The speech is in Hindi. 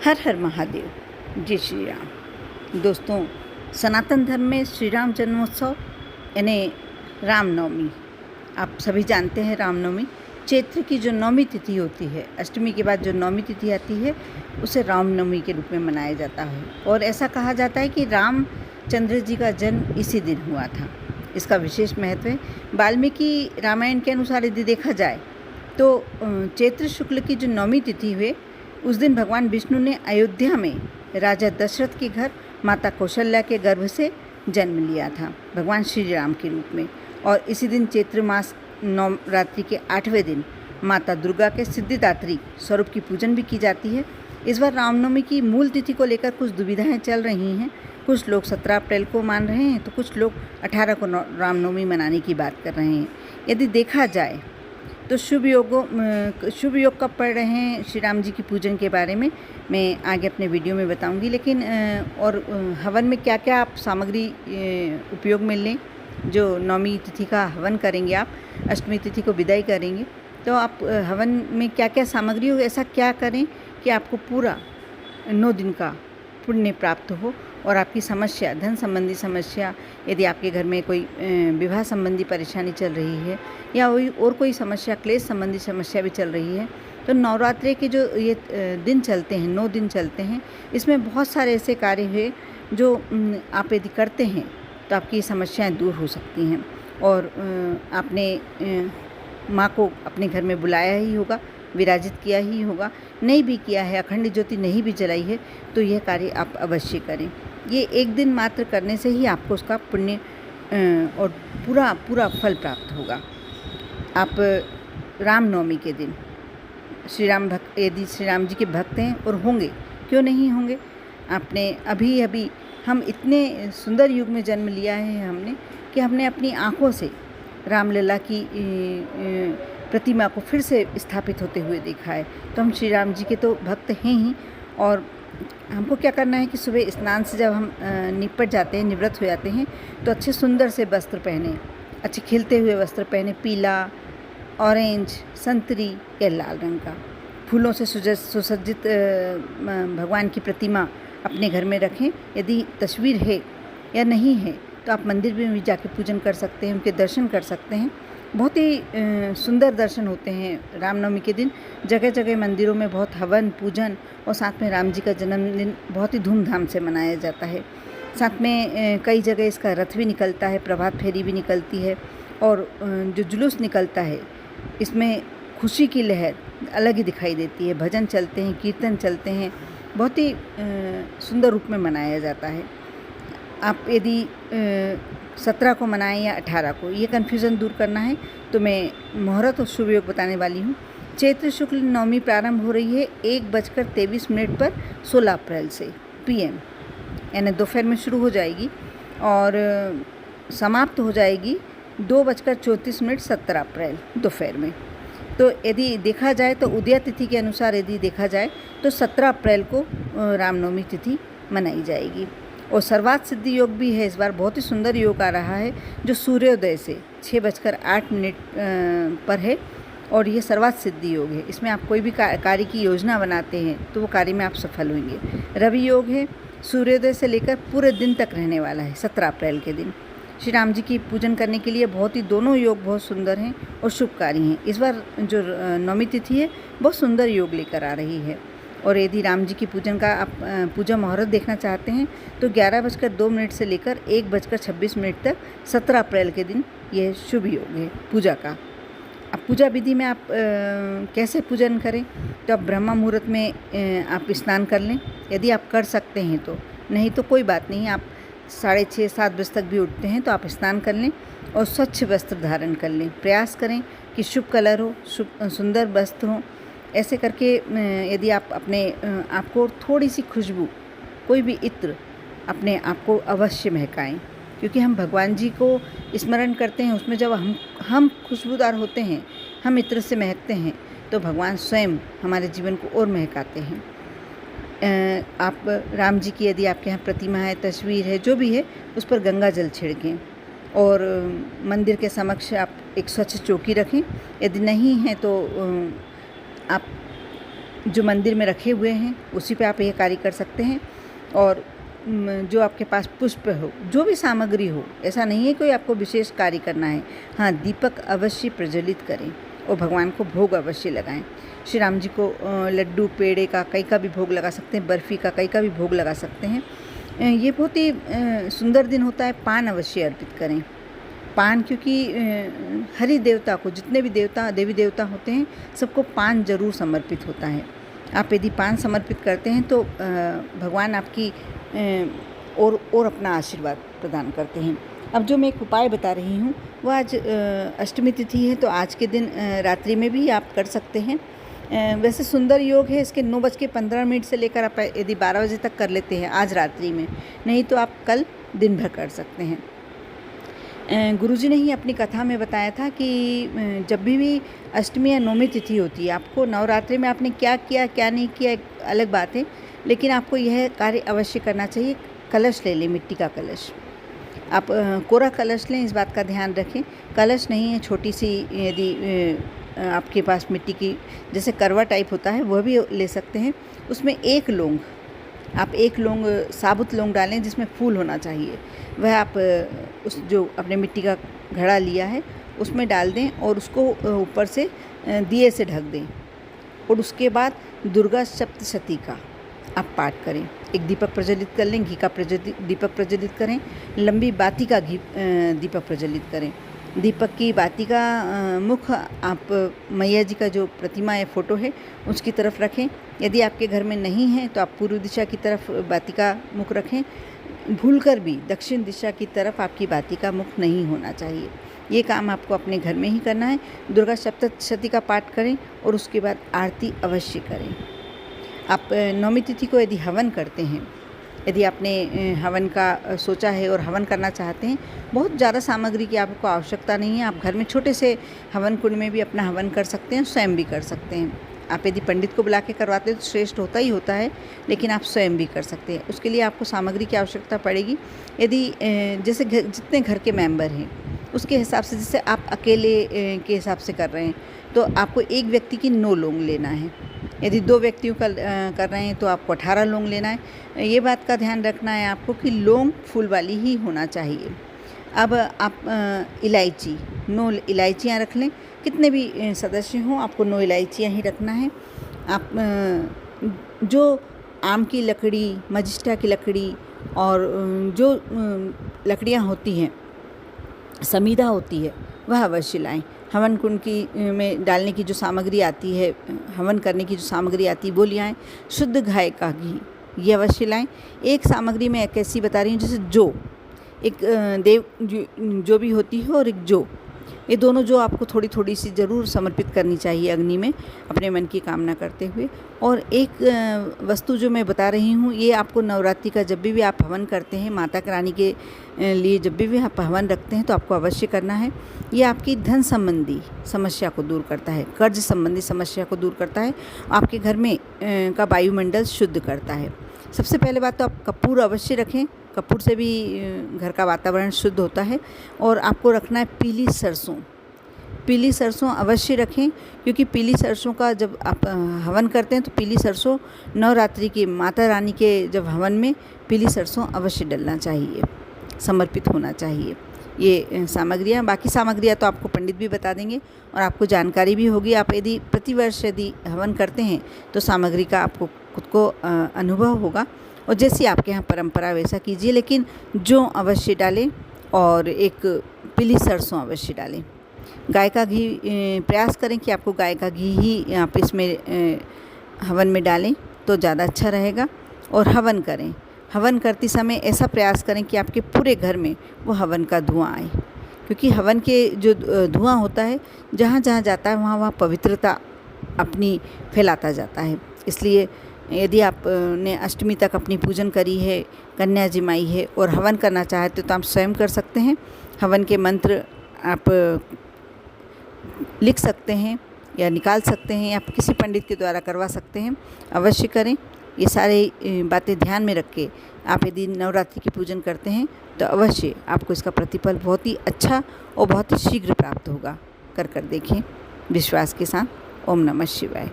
हर हर महादेव, जय श्री राम। दोस्तों, सनातन धर्म में श्री राम जन्मोत्सव यानी रामनवमी, आप सभी जानते हैं। रामनवमी चैत्र की जो नौमी तिथि होती है, अष्टमी के बाद जो नौमी तिथि आती है, उसे रामनवमी के रूप में मनाया जाता है। और ऐसा कहा जाता है कि रामचंद्र जी का जन्म इसी दिन हुआ था। इसका विशेष महत्व है। वाल्मीकि रामायण के अनुसार यदि देखा जाए तो चैत्र शुक्ल की जो नौमी तिथि हुए, उस दिन भगवान विष्णु ने अयोध्या में राजा दशरथ के घर माता कौशल्या के गर्भ से जन्म लिया था, भगवान श्री राम के रूप में। और इसी दिन चैत्र मास नवरात्रि के 8वें दिन माता दुर्गा के सिद्धिदात्री स्वरूप की पूजन भी की जाती है। इस बार रामनवमी की मूल तिथि को लेकर कुछ दुविधाएं चल रही हैं। कुछ लोग 17 अप्रैल को मान रहे हैं तो कुछ लोग 18 को रामनवमी मनाने की बात कर रहे हैं। यदि देखा जाए तो शुभ योग कब पढ़ रहे हैं श्री राम जी की पूजन के बारे में मैं आगे अपने वीडियो में बताऊंगी। लेकिन और हवन में क्या क्या आप सामग्री उपयोग में लें। जो नौमी तिथि का हवन करेंगे, आप अष्टमी तिथि को विदाई करेंगे, तो आप हवन में क्या क्या सामग्री हो, ऐसा क्या करें कि आपको पूरा 9 दिन का पुण्य प्राप्त हो और आपकी समस्या, धन संबंधी समस्या, यदि आपके घर में कोई विवाह संबंधी परेशानी चल रही है या और कोई समस्या, क्लेश संबंधी समस्या भी चल रही है, तो नवरात्रि के जो ये दिन चलते हैं, 9 दिन चलते हैं, इसमें बहुत सारे ऐसे कार्य हैं जो आप यदि करते हैं तो आपकी समस्याएं दूर हो सकती हैं। और आपने माँ को अपने घर में बुलाया ही होगा, विराजित किया ही होगा, नहीं भी किया है, अखंड ज्योति नहीं भी जलाई है, तो यह कार्य आप अवश्य करें। ये एक दिन मात्र करने से ही आपको उसका पुण्य और पूरा फल प्राप्त होगा। आप रामनवमी के दिन यदि श्री राम जी के भक्त हैं और होंगे, क्यों नहीं होंगे, आपने अभी हम इतने सुंदर युग में जन्म लिया है हमने कि हमने अपनी आँखों से रामलला की प्रतिमा को फिर से स्थापित होते हुए देखा है। तो हम श्री राम जी के तो भक्त हैं ही। और हमको क्या करना है कि सुबह स्नान से जब हम निपट जाते हैं, निवृत्त हो जाते हैं, तो अच्छे सुंदर से वस्त्र पहने, अच्छे खिलते हुए वस्त्र पहने, पीला, ऑरेंज, संतरी या लाल रंग का, फूलों से सुसज्जित भगवान की प्रतिमा अपने घर में रखें। यदि तस्वीर है या नहीं है तो आप मंदिर में भी जाके पूजन कर सकते हैं, उनके दर्शन कर सकते हैं। बहुत ही सुंदर दर्शन होते हैं रामनवमी के दिन। जगह जगह मंदिरों में बहुत हवन, पूजन और साथ में राम जी का जन्मदिन बहुत ही धूमधाम से मनाया जाता है। साथ में कई जगह इसका रथ भी निकलता है, प्रभात फेरी भी निकलती है, और जो जुलूस निकलता है इसमें खुशी की लहर अलग ही दिखाई देती है। भजन चलते हैं, कीर्तन चलते हैं, बहुत ही सुंदर रूप में मनाया जाता है। आप यदि 17 को मनाएं या 18 को, ये कन्फ्यूज़न दूर करना है तो मैं मुहूर्त और शुभ योग बताने वाली हूँ। चैत्र शुक्ल नवमी प्रारंभ हो रही है 1:23 पर 16 अप्रैल से PM, यानी दोपहर में शुरू हो जाएगी और समाप्त हो जाएगी 2:34 17 अप्रैल दोपहर में। तो यदि देखा जाए तो उदय तिथि के अनुसार यदि देखा जाए तो 17 अप्रैल को रामनवमी तिथि मनाई जाएगी। और सर्वात सिद्धि योग भी है इस बार, बहुत ही सुंदर योग आ रहा है जो सूर्योदय से 6:08 पर है, और ये सर्वात सिद्धि योग है। इसमें आप कोई भी कार्य की योजना बनाते हैं तो वो कार्य में आप सफल होंगे। रवि योग है, सूर्योदय से लेकर पूरे दिन तक रहने वाला है 17 अप्रैल के दिन। श्री राम जी की पूजन करने के लिए दोनों योग बहुत सुंदर हैं और शुभकारी हैं। इस बार जो नवमी तिथि है बहुत सुंदर योग लेकर आ रही है। और यदि राम जी की पूजन का आप पूजा मुहूर्त देखना चाहते हैं तो 11:02 से लेकर 1:26 तक 17 अप्रैल के दिन यह शुभ योग है पूजा का। अब पूजा विधि में आप कैसे पूजन करें, तो आप ब्रह्म मुहूर्त में आप स्नान कर लें, यदि आप कर सकते हैं तो। नहीं तो कोई बात नहीं, आप 6:30-7 बजे तक भी उठते हैं तो आप स्नान कर लें और स्वच्छ वस्त्र धारण कर लें। प्रयास करें कि शुभ कलर हो, सुंदर वस्त्र हो। ऐसे करके यदि आप अपने आपको थोड़ी सी खुशबू, कोई भी इत्र अपने आप को अवश्य महकाएं, क्योंकि हम भगवान जी को स्मरण करते हैं। उसमें जब हम खुशबूदार होते हैं, हम इत्र से महकते हैं, तो भगवान स्वयं हमारे जीवन को और महकाते हैं। आप राम जी की यदि आपके यहाँ प्रतिमा है, तस्वीर है, जो भी है, उस पर गंगा जल छिड़कें और मंदिर के समक्ष आप एक स्वच्छ चौकी रखें। यदि नहीं है तो आप जो मंदिर में रखे हुए हैं उसी पे आप यह कार्य कर सकते हैं। और जो आपके पास पुष्प हो, जो भी सामग्री हो, ऐसा नहीं है कोई आपको विशेष कार्य करना है। हाँ, दीपक अवश्य प्रज्वलित करें और भगवान को भोग अवश्य लगाएं। श्री राम जी को लड्डू, पेड़े का, कई का भी भोग लगा सकते हैं, बर्फ़ी का, कई का भी भोग लगा सकते हैं। ये बहुत ही सुंदर दिन होता है। पान अवश्य अर्पित करें। पान, क्योंकि हरि देवता को, जितने भी देवी देवता होते हैं, सबको पान जरूर समर्पित होता है। आप यदि पान समर्पित करते हैं तो भगवान आपकी और अपना आशीर्वाद प्रदान करते हैं। अब जो मैं एक उपाय बता रही हूँ वो आज अष्टमी तिथि है, तो आज के दिन रात्रि में भी आप कर सकते हैं। वैसे सुंदर योग है, इसके 9:15 से लेकर आप यदि 12 बजे तक कर लेते हैं आज रात्रि में, नहीं तो आप कल दिन भर कर सकते हैं। गुरुजी ने ही अपनी कथा में बताया था कि जब भी अष्टमी या नौमी तिथि होती है, आपको नवरात्रि में आपने क्या किया क्या नहीं किया एक अलग बात है, लेकिन आपको यह कार्य अवश्य करना चाहिए। कलश ले लें, मिट्टी का कलश। आप कोरा कलश लें, इस बात का ध्यान रखें। कलश नहीं है, छोटी सी यदि आपके पास मिट्टी की जैसे करवा टाइप होता है वह भी ले सकते हैं। उसमें एक लौंग, आप एक लौंग, साबुत लौंग डालें जिसमें फूल होना चाहिए। वह आप उस जो आपने मिट्टी का घड़ा लिया है उसमें डाल दें और उसको ऊपर से दिए से ढक दें। और उसके बाद दुर्गा सप्तशती का आप पाठ करें। एक दीपक प्रज्वलित कर लें, घी का दीपक प्रज्वलित करें। लंबी बाती का दीपक प्रज्वलित करें। दीपक की बाती का मुख आप मैया जी का जो प्रतिमा या फ़ोटो है उसकी तरफ रखें। यदि आपके घर में नहीं है तो आप पूर्व दिशा की तरफ बाती का मुख रखें। भूलकर भी दक्षिण दिशा की तरफ आपकी बाती का मुख नहीं होना चाहिए। ये काम आपको अपने घर में ही करना है। दुर्गा सप्तशती का पाठ करें और उसके बाद आरती अवश्य करें। आप नौमी तिथि को यदि हवन करते हैं, यदि आपने हवन का सोचा है और हवन करना चाहते हैं, बहुत ज़्यादा सामग्री की आपको आवश्यकता नहीं है। आप घर में छोटे से हवन कुंड में भी अपना हवन कर सकते हैं, स्वयं भी कर सकते हैं। आप यदि पंडित को बुला के करवाते हैं तो श्रेष्ठ होता ही होता है, लेकिन आप स्वयं भी कर सकते हैं। उसके लिए आपको सामग्री की आवश्यकता पड़ेगी। यदि जैसे जितने घर के मेंबर हैं उसके हिसाब से, जैसे आप अकेले के हिसाब से कर रहे हैं तो आपको एक व्यक्ति की 9 लौंग लेना है। यदि 2 व्यक्तियों का कर रहे हैं तो आपको 18 लौंग लेना है। ये बात का ध्यान रखना है आपको कि लौंग फूल वाली ही होना चाहिए। अब आप इलायची, 9 इलायचियाँ रख लें। कितने भी सदस्य हों आपको 9 इलायचियाँ ही रखना है। आप जो आम की लकड़ी, मजिस्टा की लकड़ी और जो लकड़ियाँ होती हैं, समीधा होती है, वह अवश्य लाएं। हवन कुंड की में डालने की जो सामग्री आती है, हवन करने की जो सामग्री आती है वो ले आएँ। शुद्ध गाय का घी ये अवश्य लाएं। एक सामग्री मैं एक ऐसी बता रही हूँ जैसे जो एक देव जो भी होती है और एक जो, ये दोनों जो आपको थोड़ी थोड़ी सी ज़रूर समर्पित करनी चाहिए अग्नि में अपने मन की कामना करते हुए। और एक वस्तु जो मैं बता रही हूँ ये आपको नवरात्रि का जब भी आप हवन करते हैं, माता रानी के लिए जब भी आप हवन रखते हैं तो आपको अवश्य करना है। ये आपकी धन संबंधी समस्या को दूर करता है, कर्ज संबंधी समस्या को दूर करता है, आपके घर में का वायुमंडल शुद्ध करता है। सबसे पहले बात तो आप कपूर अवश्य रखें। कपूर से भी घर का वातावरण शुद्ध होता है। और आपको रखना है पीली सरसों। पीली सरसों अवश्य रखें, क्योंकि पीली सरसों का जब आप हवन करते हैं तो पीली सरसों नवरात्रि के माता रानी के जब हवन में पीली सरसों अवश्य डलना चाहिए, समर्पित होना चाहिए। ये सामग्रियाँ, बाकी सामग्रियाँ तो आपको पंडित भी बता देंगे और आपको जानकारी भी होगी। आप यदि प्रतिवर्ष यदि हवन करते हैं तो सामग्री का आपको खुद को अनुभव होगा और जैसी आपके यहाँ परंपरा वैसा कीजिए, लेकिन जो अवश्य डालें और एक पीली सरसों अवश्य डालें। गाय का घी प्रयास करें कि आपको गाय का घी ही आप इसमें हवन में डालें तो ज़्यादा अच्छा रहेगा। और हवन करें, हवन करते समय ऐसा प्रयास करें कि आपके पूरे घर में वो हवन का धुआं आए, क्योंकि हवन के जो धुआं होता है जहाँ जहाँ जाता है वहाँ वहाँ पवित्रता अपनी फैलाता जाता है। इसलिए यदि आपने अष्टमी तक अपनी पूजन करी है, कन्या जिमाई है और हवन करना चाहते तो आप स्वयं कर सकते हैं। हवन के मंत्र आप लिख सकते हैं या निकाल सकते हैं या किसी पंडित के द्वारा करवा सकते हैं। अवश्य करें। ये सारे बातें ध्यान में रख के आप यदि नवरात्रि की पूजन करते हैं तो अवश्य आपको इसका प्रतिफल बहुत ही अच्छा और बहुत ही शीघ्र प्राप्त होगा। कर देखें विश्वास के साथ। ओम नमः शिवाय।